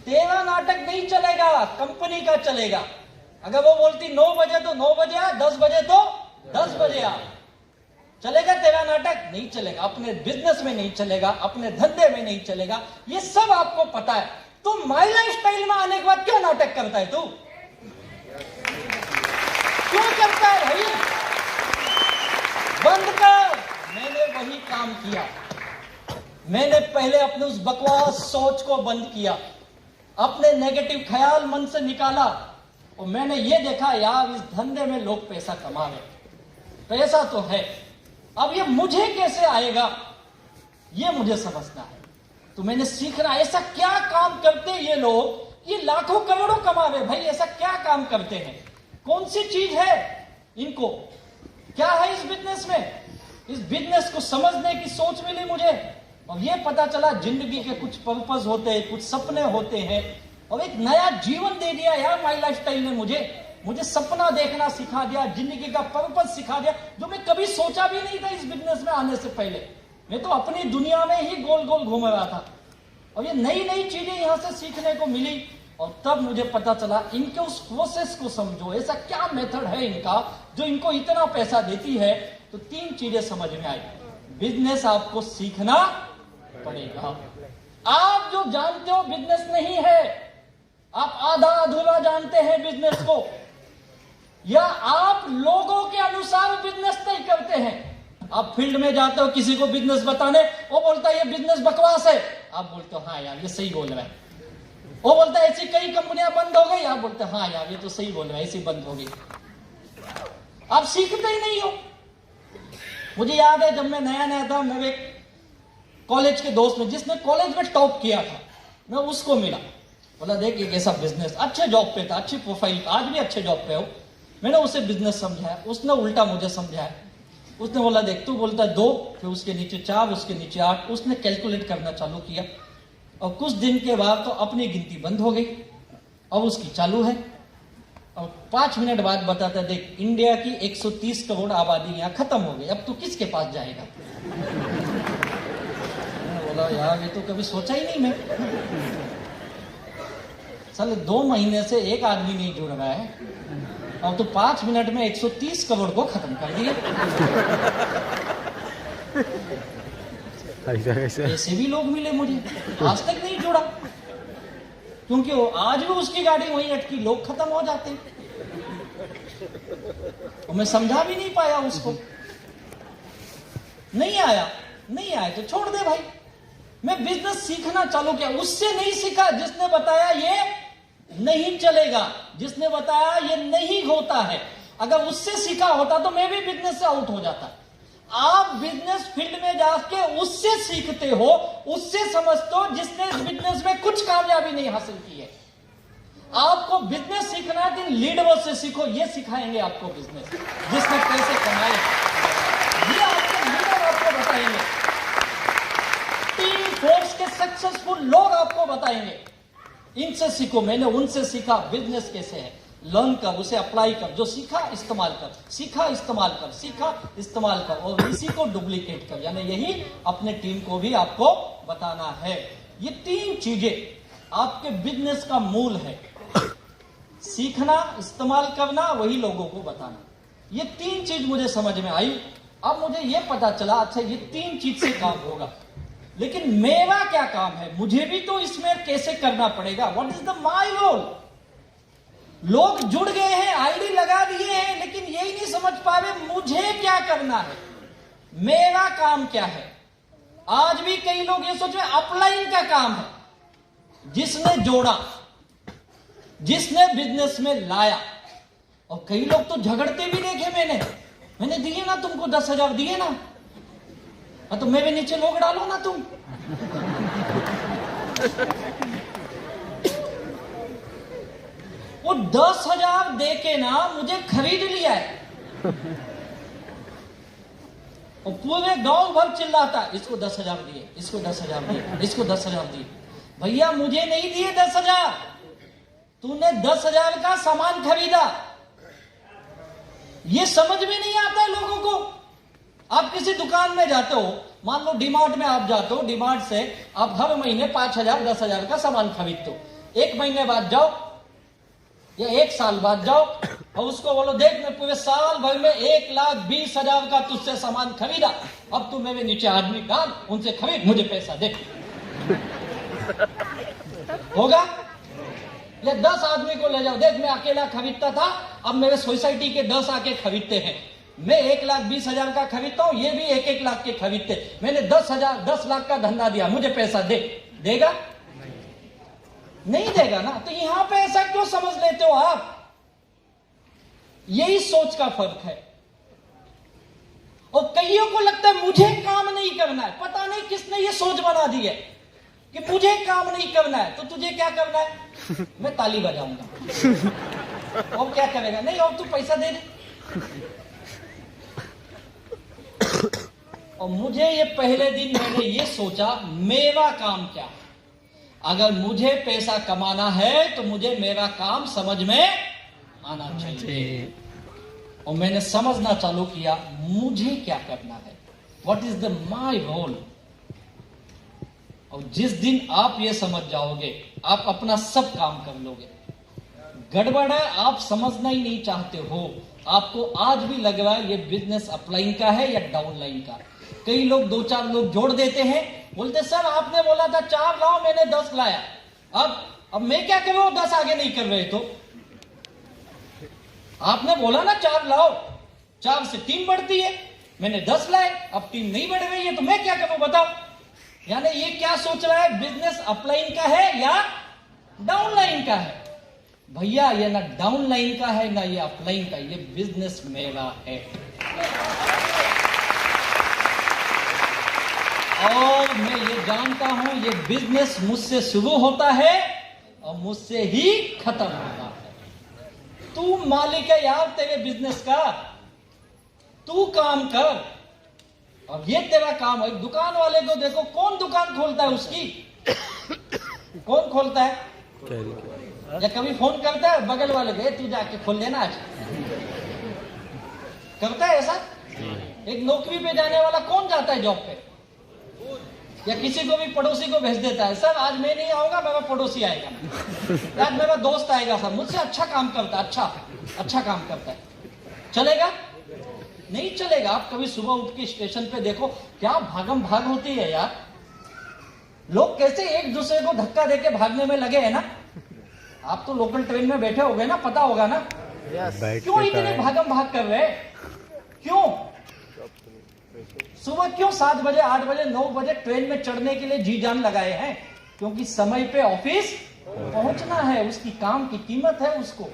तेरा नाटक नहीं चलेगा, कंपनी का चलेगा। अगर वो बोलती 9 बजे तो 9 बजे आ, 10 बजे तो 10 बजे आ, चलेगा तेरा नाटक? नहीं चलेगा। अपने बिजनेस में नहीं चलेगा, अपने धंधे में नहीं चलेगा, ये सब आपको पता है। तो माई लाइफ स्टाइल में आने के बाद क्यों नाटक करता है तू? क्यों करता है भाई? बंद कर। मैंने वही काम किया। मैंने पहले अपने उस बकवास सोच को बंद किया, अपने नेगेटिव ख्याल मन से निकाला, और मैंने ये देखा यार इस धंधे में लोग पैसा कमा रहे, पैसा तो है, अब ये मुझे कैसे आएगा, ये मुझे समझना है। तो मैंने सीखना, ऐसा क्या काम करते ये लोग, ये लाखों करोड़ों कमा रहे भाई, ऐसा क्या काम करते हैं, कौन सी चीज है इनको, क्या है इस बिजनेस में? इस बिजनेस को समझने की सोच मिली मुझे, और ये पता चला जिंदगी के कुछ पर्पस होते हैं, कुछ सपने होते हैं, और एक नया जीवन दे दिया यार माई लाइफस्टाइल ने मुझे सपना देखना सिखा दिया, जिंदगी का पर्पस सिखा दिया, जो मैं कभी सोचा भी नहीं था इस बिजनेस में आने से पहले। मैं तो अपनी दुनिया में ही गोल गोल घूम रहा था, और ये नई नई चीजें यहां से सीखने को मिली, और तब मुझे पता चला इनके उस प्रोसेस को समझो, ऐसा क्या मेथड है इनका जो इनको इतना पैसा देती है। तो 3 चीजें समझ में आई। बिजनेस आपको सीखना पड़ेगा। आप जो जानते हो बिजनेस नहीं है, आप आधा अधूरा जानते हैं बिजनेस को, या आप लोगों के अनुसार बिजनेस तय करते हैं। आप फील्ड में जाते हो किसी को बिजनेस बताने, वो बोलता है ये बिजनेस बकवास है, आप बोलते हो हाँ यार ये सही बोल रहा है। वो बोलता है ऐसी कई कंपनियां बंद हो गई, आप बोलते हैं हाँ यार ये तो सही बोल रहा है, ऐसी बंद हो गई। आप सीखते ही नहीं हो। मुझे याद है जब मैं नया नया था, मेरे कॉलेज के दोस्त में जिसने कॉलेज में टॉप किया था, मैं उसको मिला, बोला देख एक ऐसा बिजनेस, अच्छे जॉब पे था, अच्छी प्रोफाइल, आज भी अच्छे जॉब पे हो। मैंने उसे बिजनेस समझाया, उसने उल्टा मुझे समझाया। उसने बोला देख तू बोलता है 2, फिर उसके नीचे 4, उसके नीचे 8, उसने कैलकुलेट करना चालू किया, और कुछ दिन के बाद तो अपनी गिनती बंद हो गई, अब उसकी चालू है, और 5 मिनट बाद बताता देख इंडिया की 130 करोड़ आबादी यहाँ खत्म हो गई, अब तू किसके पास जाएगा? बोला यार ये तो कभी सोचा ही नहीं मैं। साले 2 महीने से एक आदमी नहीं जुड़ रहा है, और तो 5 मिनट में 130 करोड़ को खत्म कर दिया। ऐसे भी लोग मिले मुझे, आज तक नहीं जुड़ा, क्योंकि आज भी उसकी गाड़ी वहीं अटकी, लोग खत्म हो जाते, और मैं समझा भी नहीं पाया उसको। नहीं आया तो छोड़ दे भाई। मैं बिजनेस सीखना चालू किया, उससे नहीं सीखा जिसने बताया ये नहीं चलेगा, जिसने बताया ये नहीं होता है। अगर उससे सीखा होता तो मैं भी बिजनेस से आउट हो जाता। आप बिजनेस फील्ड में जाके उससे सीखते हो, उससे समझते हो जिसने इस बिजनेस में कुछ कामयाबी नहीं हासिल की है। आपको बिजनेस सीखना है तो लीडरों से सीखो, ये सिखाएंगे आपको बिजनेस, जिसने कैसे कमाए, ये आपके लीडर आपको बताएंगे। टीम फोर्स के सक्सेसफुल लोग आपको बताएंगे, इनसे सीखो। मैंने उनसे सीखा बिजनेस कैसे है, लर्न कर, उसे अप्लाई कर, जो सीखा इस्तेमाल कर, सीखा इस्तेमाल कर, सीखा इस्तेमाल कर, और इसी को डुप्लीकेट कर, यानी यही अपने टीम को भी आपको बताना है। ये 3 चीजें आपके बिजनेस का मूल है, सीखना, इस्तेमाल करना, वही लोगों को बताना। ये 3 चीज मुझे समझ में आई। अब मुझे ये पता चला अच्छा ये 3 चीज से काम होगा, लेकिन मेरा क्या काम है, मुझे भी तो इसमें कैसे करना पड़ेगा, what is the my role. लोग जुड़ गए हैं, आईडी लगा दिए हैं, लेकिन यही नहीं समझ पा रहे मुझे क्या करना है, मेरा काम क्या है। आज भी कई लोग ये सोच रहे अपलाइन का काम है, जिसने जोड़ा, जिसने बिजनेस में लाया। और कई लोग तो झगड़ते भी देखे मैंने दिए ना तुमको 10,000 दिए ना, तो मेरे नीचे लोग डालो ना तुम। वो 10,000 दे के ना मुझे खरीद लिया है, और पूरे गांव भर चिल्लाता इसको 10,000 दिए, इसको 10,000 दिए, इसको 10,000 दिए। भैया मुझे नहीं दिए 10,000, तूने 10,000 का सामान खरीदा। ये समझ में नहीं आता है लोगों को। आप किसी दुकान में जाते हो, मान लो डीमार्ट में आप जाते हो, डीमार्ट से आप हर महीने 5,000 10,000 का सामान खरीदते हो। 1 महीने बाद जाओ या 1 साल बाद जाओ और उसको बोलो, देख मैं पूरे साल भर में 1,20,000 का तुझसे सामान खरीदा, अब तू मेरे नीचे आदमी डाल, उनसे खरीद, मुझे पैसा दे। होगा? या 10 आदमी को ले जाओ, देख मैं अकेला खरीदता था, अब मेरे सोसाइटी के 10 आके खरीदते हैं, मैं 1,20,000 का खरीदता हूं, ये भी 1-1 लाख के खरीदते, मैंने 10 लाख का धंधा दिया, मुझे पैसा दे। देगा? नहीं देगा ना। तो यहां पे ऐसा क्यों समझ लेते हो आप? यही सोच का फर्क है। और कईयों को लगता है मुझे काम नहीं करना है। पता नहीं किसने ये सोच बना दी है कि मुझे काम नहीं करना है। तो तुझे क्या करना है? मैं ताली बजाऊंगा। और क्या करेगा? नहीं, और तू पैसा दे दे। और मुझे ये पहले दिन मैंने ये सोचा, मेरा काम क्या है? अगर मुझे पैसा कमाना है तो मुझे मेरा काम समझ में आना चाहिए। और मैंने समझना चालू किया, मुझे क्या करना है, what is the my role. और जिस दिन आप ये समझ जाओगे, आप अपना सब काम कर लोगे। गड़बड़ है, आप समझना ही नहीं चाहते हो। आपको आज भी लग रहा है ये बिजनेस अपलाइन का है या डाउनलाइन का। कई लोग 2-4 लोग जोड़ देते हैं, बोलते सर आपने बोला था 4 लाओ, मैंने 10 लाया, अब मैं क्या करूं? 10 आगे नहीं कर रहे तो आपने बोला ना 4 लाओ, 4 से 3 बढ़ती है, मैंने 10 लाए, अब 3 नहीं बढ़ रही है, तो मैं क्या करूं बताओ? यानी ये क्या सोच रहा है, बिजनेस अपलाइन का है या डाउनलाइन का है? भैया ये ना डाउनलाइन का है ना ये अपलाइन का, ये बिजनेस मेरा है। और मैं ये जानता हूं ये बिजनेस मुझसे शुरू होता है और मुझसे ही खत्म होता है। तू मालिक है यार तेरे बिजनेस का, तू काम कर। अब ये तेरा काम है। दुकान वाले को देखो, कौन दुकान खोलता है उसकी? कौन खोलता है? या कभी फोन करता है बगल वाले को, तू जाके खोल लेना आज? करता है ऐसा? एक नौकरी पे जाने वाला कौन जाता है जॉब पे? या किसी को भी पड़ोसी को भेज देता है, सर आज मैं नहीं आऊंगा, मेरा पड़ोसी आएगा, आज मेरा दोस्त आएगा, सर मुझसे अच्छा काम करता है, अच्छा काम करता है। चलेगा? नहीं चलेगा। आप कभी सुबह उठ के स्टेशन पे देखो, क्या भागम भाग होती है यार। लोग कैसे एक दूसरे को धक्का देके भागने में लगे हैं ना। आप तो लोकल ट्रेन में बैठे होगे ना, पता होगा ना क्यों इतने भागम भाग कर रहे? क्यों? सुबह क्यों 7 बजे, 8 बजे, 9 बजे ट्रेन में चढ़ने के लिए जी जान लगाए हैं? क्योंकि समय पे ऑफिस पहुंचना है, उसकी काम की कीमत है उसको।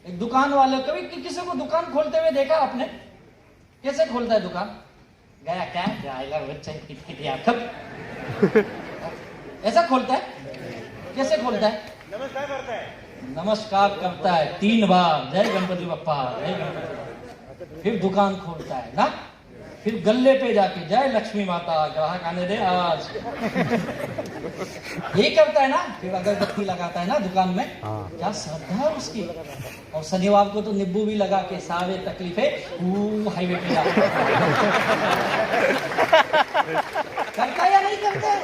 एक दुकान वाले, कभी किसी को दुकान खोलते हुए देखा आपने? कैसे खोलता है दुकान? गया क्या ऐसा खोलता है? कैसे खोलता है? नमस्कार करता है। नमस्कार करता है 3 बार, जय गणपति बप्पा, जय गणपति। फिर दुकान खोलता है ना, फिर गल्ले पे जाके जय लक्ष्मी माता, ग्राहक आने दे आज। यही करता है ना। फिर अगरबत्ती लगाता है ना दुकान में। क्या श्रद्धा है उसकी। और शनिवार को तो नींबू भी लगा के सारे तकलीफें हाईवे पे करता है या नहीं करता है?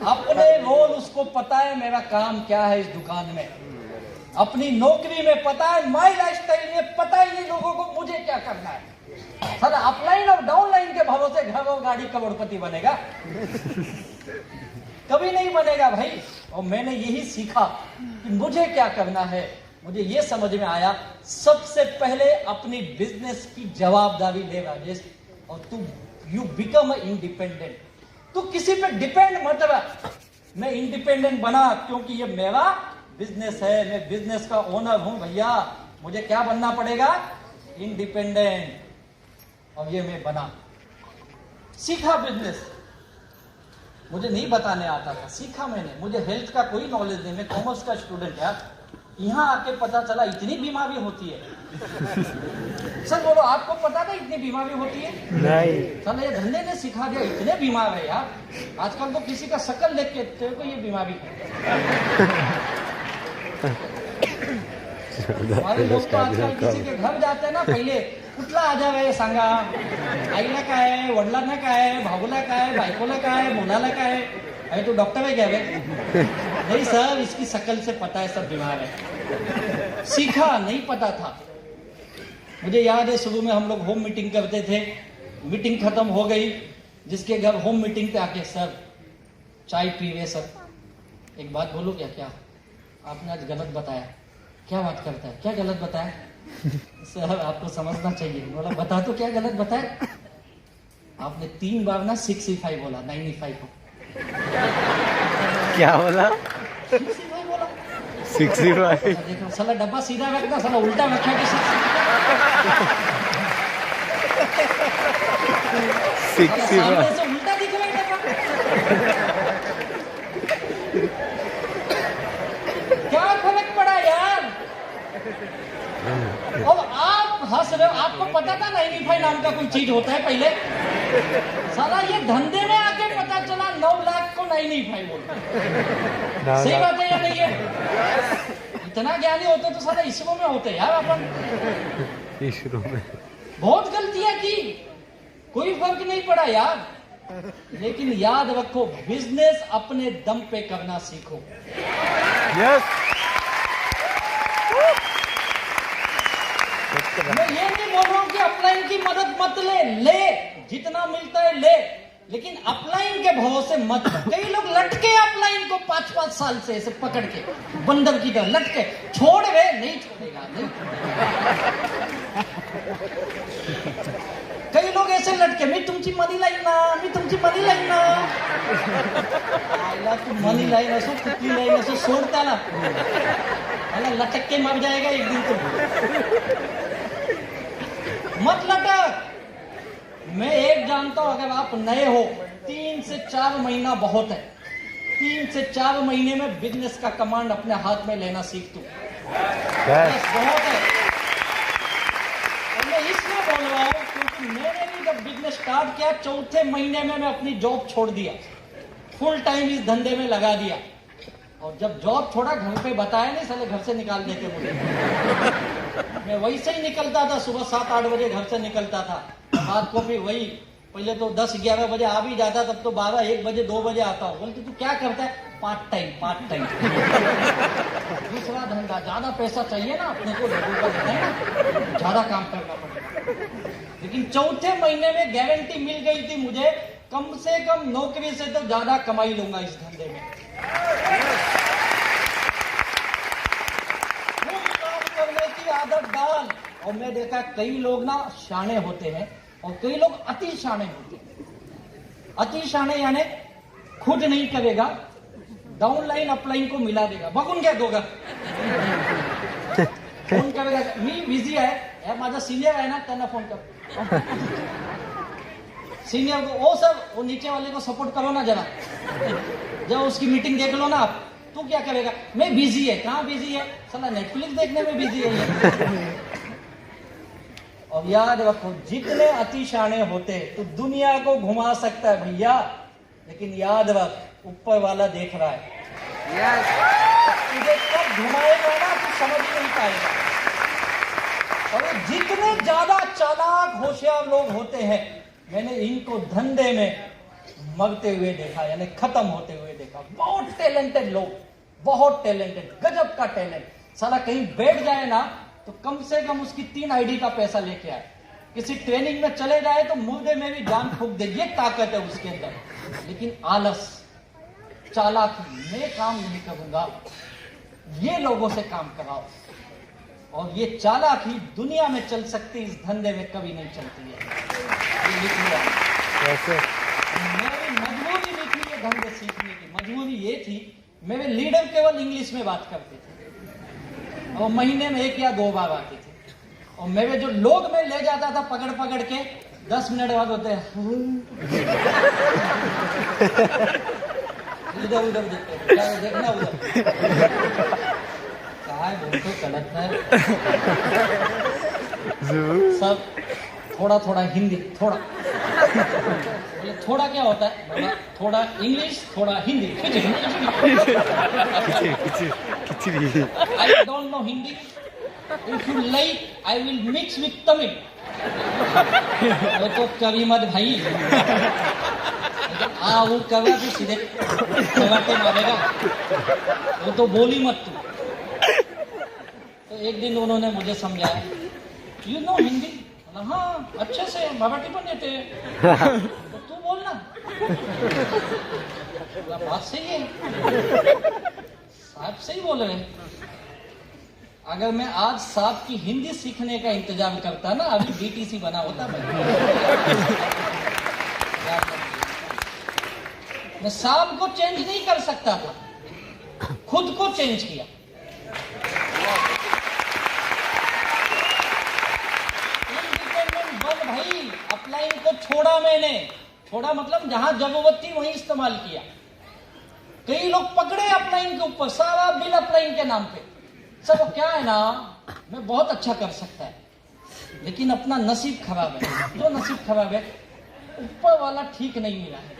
अपने रोल उसको पता है, मेरा काम क्या है इस दुकान में। अपनी नौकरी में पता है, माई लाइफस्टाइल में पता है ये लोगों को मुझे क्या करना है। सर अपलाइन और डाउनलाइन के भरोसे घर और गाड़ी करोड़पति बनेगा? कभी नहीं बनेगा भाई। और मैंने यही सीखा कि मुझे क्या करना है। मुझे ये समझ में आया, सबसे पहले अपनी बिजनेस की जवाबदारी ले राजेश, और तू यू बिकम इंडिपेंडेंट। तू किसी पे डिपेंड मत रह। मैं इंडिपेंडेंट बना, क्योंकि ये मेरा बिजनेस है, मैं बिजनेस का ओनर हूं भैया। मुझे क्या बनना पड़ेगा? इंडिपेंडेंट। और ये मैं बना, सीखा बिजनेस। मुझे नहीं बताने आता था, सीखा मैंने। मुझे हेल्थ का कोई नॉलेज नहीं, मैं कॉमर्स का स्टूडेंट है। यहां आके पता चला इतनी बीमारी होती है। सर बोलो, आपको पता था इतनी बीमारी होती है? नहीं। सर ये धंधे ने सिखा दिया, इतने बीमार है यार। आजकल तो किसी का शक्ल देख के तेरे को ये बीमारी है। हमारे लोग तो आजकल किसी के घर जाते हैं ना, पहले कुठला आजार आहे सांगा. आईला काय आहे, वडिलांना काय आहे, भाऊला काय आहे, बायकोला काय आहे, मुलाला काय आहे. अरे तो डॉक्टर है क्या बे? नहीं सर, इसकी शकल से पता है सब बीमार है. सीखा, नहीं पता था. मुझे याद है शुरू में हम लोग होम मीटिंग करते थे. मीटिंग खत्म हो गई, जिसके घर होम मीटिंग पे आके सर चाय पी रहे सर, एक बात बोलो क्या? क्या आपने आज गलत बताया? क्या बात करता है, क्या गलत बताया? सर आपको समझना चाहिए. बोला बता तो क्या गलत बताया? आपने 3 बार ना 65 बोला, 95 को. क्या बोला? 65 बोला. 65. देखो साला डब्बा सीधा रखना, साला उल्टा रखा कि 65. सामने से उल्टा दिख रहा है डब्बा. क्या फर्क पड़ा यार? और आप हंस रहे हो, आपको पता था 95 नाम का कोई चीज होता है पहले? साला ये धंधे में आके पता चला 9 लाख को 95 बोलते हैं. सही बात है या नहीं है? इतना ज्ञानी होते तो साला इसरो में होते यार अपन. इसरो में बहुत गलतियां की, कोई फर्क नहीं पड़ा यार. लेकिन याद रखो, बिजनेस अपने दम पे करना सीखो. यस. मैं ये नहीं बोल रहा हूं कि अपलाइन की मदद मत ले जितना मिलता है ले, लेकिन अपलाइन के भरोसे मत. कई लोग लटके अपलाइन को 5-5 साल से ऐसे पकड़ के बंदर की तरह लटके. छोड़ गए, नहीं छोड़ेगा, नहीं. कई लोग ऐसे लटके, मी तुमची मनी लाईन ना, मी तुमची मनी लाईन ना. आईला तू मनी लाईन असो, कुठली लाईन असो, सोड त्याला. त्याला लटक के मर जाएगा एक दिन तुम. मत लटक. मैं एक जानता हूं, अगर आप नए हो 3 से 4 महीना बहुत है. 3 से 4 महीने में बिजनेस का कमांड अपने हाथ में लेना सीख तू. बस बहुत है. और मैं इसलिए बोल रहा हूं क्योंकि मैंने भी जब बिजनेस स्टार्ट किया, 4थे महीने में मैं अपनी जॉब छोड़ दिया, फुल टाइम इस धंधे में लगा दिया. और जब जॉब छोड़ा, घर पे बताया नहीं, साले घर से निकाल देते मुझे. मैं वैसे ही निकलता था, सुबह 7-8 बजे घर से निकलता था. रात को फिर वही, पहले तो 10-11 बजे आ भी जाता, तब तो 12-1 बजे 2 बजे आता हूँ. बोलते तू क्या करता है? Part time. दूसरा धंधा, ज्यादा पैसा चाहिए ना अपने को, लोगों का है ना, ज्यादा काम करना पड़ेगा. लेकिन 4थे महीने में गारंटी मिल गई थी मुझे, कम से कम नौकरी से तो ज्यादा कमाई लूंगा इस धंधे में. काम करने की आदत डाल. और मैं देखा कई लोग ना शाणे होते हैं और कई लोग अति शाणे होते हैं. अति शाणे यानी खुद नहीं करेगा, डाउनलाइन अपलाइन को मिला देगा. बघून घ्या दोघं. फोन करेगा, मी बिझी आहे यार, माझा सीनियर आहे ना, त्यांना फोन कर. सीनियर को, ओ सर वो नीचे वाले को सपोर्ट करो ना जरा, जब उसकी मीटिंग देख लो ना आप. तू क्या करेगा? मैं बिजी है. कहाँ बिजी है? साला नेटफ्लिक्स देखने में बिजी है. और याद रखो, जितने अतिशाणे होते तो दुनिया को घुमा सकता है भैया, लेकिन याद रख, ऊपर वाला देख रहा है. तुझे कब घुमाएगा ना, तू समझ ही नहीं पाएगा. और जितने ज्यादा चालाक होशियार लोग होते हैं, मैंने इनको धंधे में मरते हुए देखा, यानी खत्म होते हुए देखा. बहुत टैलेंटेड लोग, बहुत टैलेंटेड, गजब का टैलेंट. साला कहीं बैठ जाए ना तो कम से कम उसकी 3 आईडी का पैसा लेके आए. किसी ट्रेनिंग में चले जाए तो मुर्दे में भी जान फूंक दे, ये ताकत है उसके अंदर. लेकिन आलस, चालाकी, मैं काम नहीं करूंगा, ये लोगों से काम कराओ. और ये चालाकी दुनिया में चल सकती, इस धंधे में कभी नहीं चलती है. ये लिख लिया. मेरी मजबूरी नहीं थी ये धंधे सीखने की. मजबूरी ये थी, मेरे लीडर केवल इंग्लिश में बात करते थे और महीने में 1 या 2 बार आते थे. और मेरे जो लोग मैं ले जाता था पकड़ के, 10 मिनट बाद होते हैं उधर देखते, देखना उधर काय बोलतो कळत नाही. सब थोड़ा हिंदी, थोड़ा. बोले थोड़ा क्या होता है? बोला थोड़ा इंग्लिश, थोड़ा Hindi. I don't know Hindi. If you like, I will mix with Tamil. वो तो कभी मत भाई, वो कभी भी सीधे सवाटे मारेगा, वो तो बोली मत तू। तो एक दिन उन्होंने मुझे समझाया, यू नो हिंदी? हाँ अच्छे से, मराठी पण येते, तो तू बोल ना। बात सही है, साहब सही बोल रहे हैं। अगर मैं आज साहब की हिंदी सीखने का इंतजाम करता ना, अभी बीटीसी बना होता मैं साहब को चेंज नहीं कर सकता था, खुद को चेंज किया। इंडिपेंडेंट बन भाई, अपलाइन को छोड़ा मैंने, छोड़ा मतलब जहां जरूरत थी वहीं इस्तेमाल किया। कई लोग पकड़े अपलाइन के ऊपर, सारा बिल अपलाइन के नाम पे। सब क्या है ना, मैं बहुत अच्छा कर सकता है, लेकिन अपना नसीब खराब है। जो नसीब खराब है, ऊपर वाला ठीक नहीं मिला है।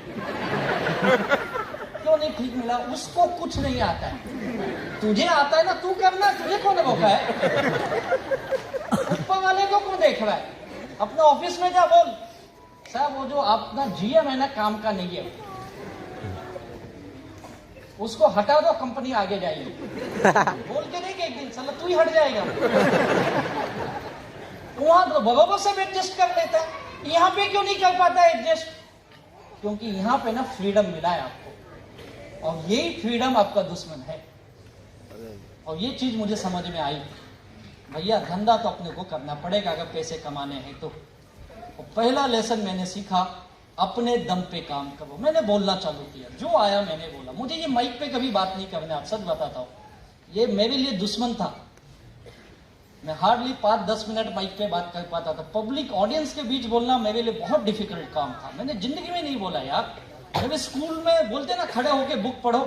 क्यों नहीं ठीक मिला? उसको कुछ नहीं आता है, तुझे आता है ना, तू करना, तुझे कौन रोका है? ऊपर वाले को कौन देख रहा है? अपने ऑफिस में जा, बोल साहब वो जो अपना जीएम है ना, काम का नहीं है, उसको हटा दो, कंपनी आगे जाएगी। बोल के देख एक दिन, साला तू ही हट जाएगा। वहां तो बराबर सब एडजस्ट कर लेता है, यहां पे क्यों नहीं कर पाता एडजस्ट? क्योंकि यहां पे ना फ्रीडम मिला है आपको, और यही फ्रीडम आपका दुश्मन है। और ये चीज मुझे समझ में आई, भैया धंधा तो अपने को करना पड़ेगा अगर पैसे कमाने हैं तो। पहला लेसन मैंने सीखा, अपने दम पे काम करो। मैंने बोलना चालू किया, जो आया मैंने बोला। मुझे ये माइक पे कभी बात नहीं करना, आप सच बताता हूँ, ये मेरे लिए दुश्मन था। मैं हार्डली 5-10 मिनट माइक पे बात कर पाता था। पब्लिक ऑडियंस के बीच बोलना मेरे लिए बहुत डिफिकल्ट काम था। मैंने जिंदगी में नहीं बोला यार। जब स्कूल में बोलते ना खड़े होके बुक पढ़ो,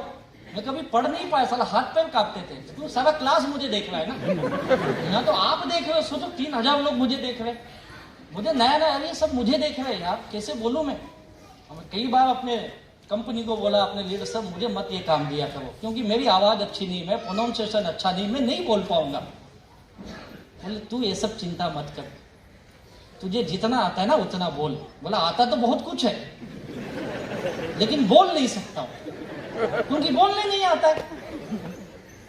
मैं कभी पढ़ नहीं पाया, साला हाथ पैर कांपते थे। तो सारा क्लास मुझे देख रहा है ना, यहाँ तो आप देख रहे हो, सोचो 3000 लोग मुझे देख रहे हैं। मुझे नया नया ये सब मुझे देख रहे हैं यार, कैसे बोलूं मैं? कई बार अपने कंपनी को बोला, अपने लीडर सब, मुझे मत ये काम दिया करो, क्योंकि मेरी आवाज अच्छी नहीं, मैं प्रोनाउंसिएशन अच्छा नहीं, मैं नहीं बोल पाऊंगा। बोले तू ये सब चिंता मत कर, तुझे जितना आता है ना उतना बोल। बोला आता तो बहुत कुछ है, लेकिन बोल नहीं सकता हूं, क्योंकि बोलने नहीं आता है।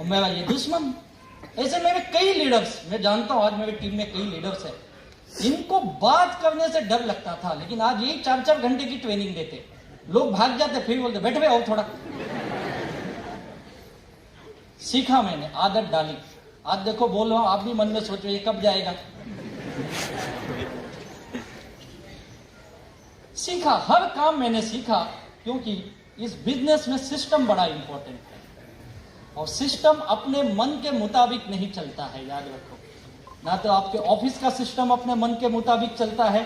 और मेरा ये दुश्मन। ऐसे मेरे कई लीडर्स, मैं जानता हूं आज मेरी टीम में कई लीडर्स है, इनको बात करने से डर लगता था, लेकिन आज यही 4-4 घंटे की ट्रेनिंग देते, लोग भाग जाते, फिर बोलते बैठ गए और थोड़ा। सीखा मैंने, आदत डाली। आज देखो बोल रहा हूं, आप भी मन में सोचो ये कब जाएगा। सीखा, हर काम मैंने सीखा, क्योंकि इस बिजनेस में सिस्टम बड़ा इंपॉर्टेंट है, और सिस्टम अपने मन के मुताबिक नहीं चलता है, याद रखो। ना तो आपके ऑफिस का सिस्टम अपने मन के मुताबिक चलता है,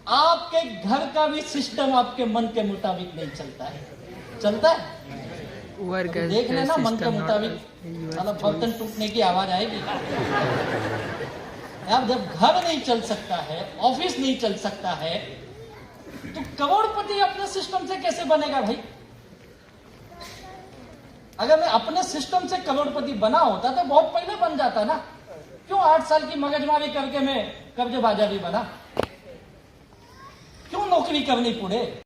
आपके घर का भी सिस्टम आपके मन के मुताबिक नहीं चलता है। चलता है? तो देख लेना मन के मुताबिक, मतलब बर्तन टूटने की आवाज आएगी। यार जब घर नहीं चल सकता है, ऑफिस नहीं चल सकता है, तो करोड़पति अपने सिस्टम से कैसे बनेगा भाई? अगर मैं अपने सिस्टम से करोड़पति बना होता तो बहुत पहले बन जाता ना। क्यों 8 साल की मगजमारी करके मैं कर्जबाजा भी बना? क्यों नौकरी करनी पड़े?